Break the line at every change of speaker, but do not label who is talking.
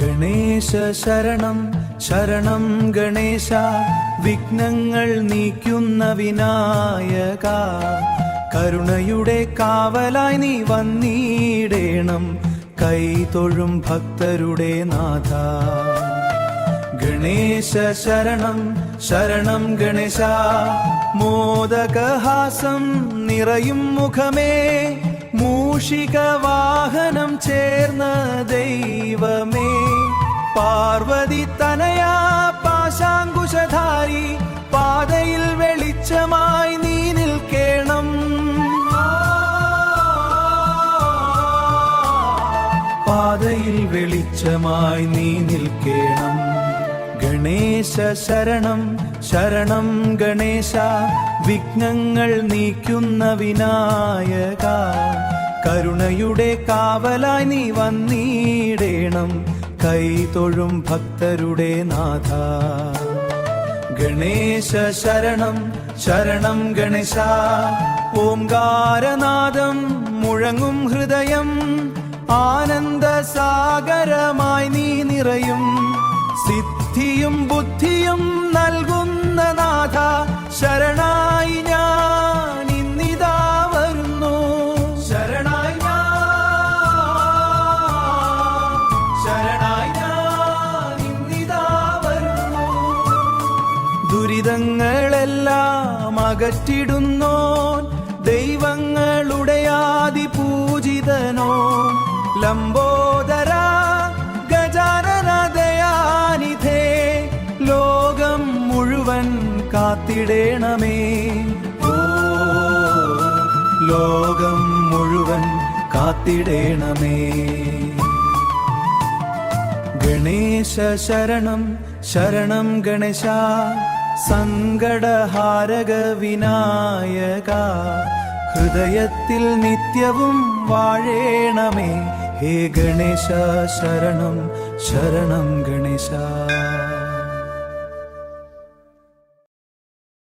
ഗണേശ ശരണം ശരണം ഗണേശ, വിഘ്നങ്ങൾ നീക്കുന്ന വിനായക, കരുണയുടെ കാവലായി നീ വന്നിടേണം, കൈതൊഴും ഭക്തരുടെ നാഥ. ഗണേശ ശരണം ശരണം ഗണേശ, മോദകഹാസം നിറയും മുഖമേ, മൂഷിക വാഹനം ചേർന്ന ദൈവമേ, പാർവതി തനയാ പാശാങ്കുശധാരി, പാതയിൽ വെളിച്ചമായി നീ നിൽക്കേണം, പാതയിൽ വെളിച്ചമായി നീ നിൽക്കേണം. ഗണേശ ശരണം ശരണം ഗണേശ, വിഘ്നങ്ങൾ നീക്കുന്ന വിനായക, കരുണയുടെ കാവലായി നീ വന്നിടേണം, കൈതൊഴും ഭക്തരുടെ നാഥ. ഗണേശ ശരണം ശരണം ഗണേശ, ഓംകാരനാദം മുഴങ്ങും ഹൃദയം, ആനന്ദസാഗരമായി നീ നിറയും, സിദ്ധിയും ബുദ്ധിയും നൽകുന്ന നാഥ, ശരണായി ഞാൻ ഇന്നിതാ വരുന്നു, ശരണായി ഞാൻ ഇന്നിതാ വരുന്നു. ദുരിതങ്ങളെല്ലാം അകറ്റിടുന്നോൻ, ദൈവങ്ങളുടെ ആദിപൂജിതനോ, ലംബോദര ഗജാനന ദയാനിധേ, ലോകം മുഴുവൻ കാത്തിടേണമേ, ഓ ലോകം മുഴുവൻ കാത്തിടേണമേ. ഗണേശ ശരണം ശരണം ഗണേശ, സങ്കടഹാരക വിനായക, ഹൃദയത്തിൽ നിത്യവും വാഴേണമേ, ഹേ ഗണേശ ശരണം ശരണം ഗണേശ.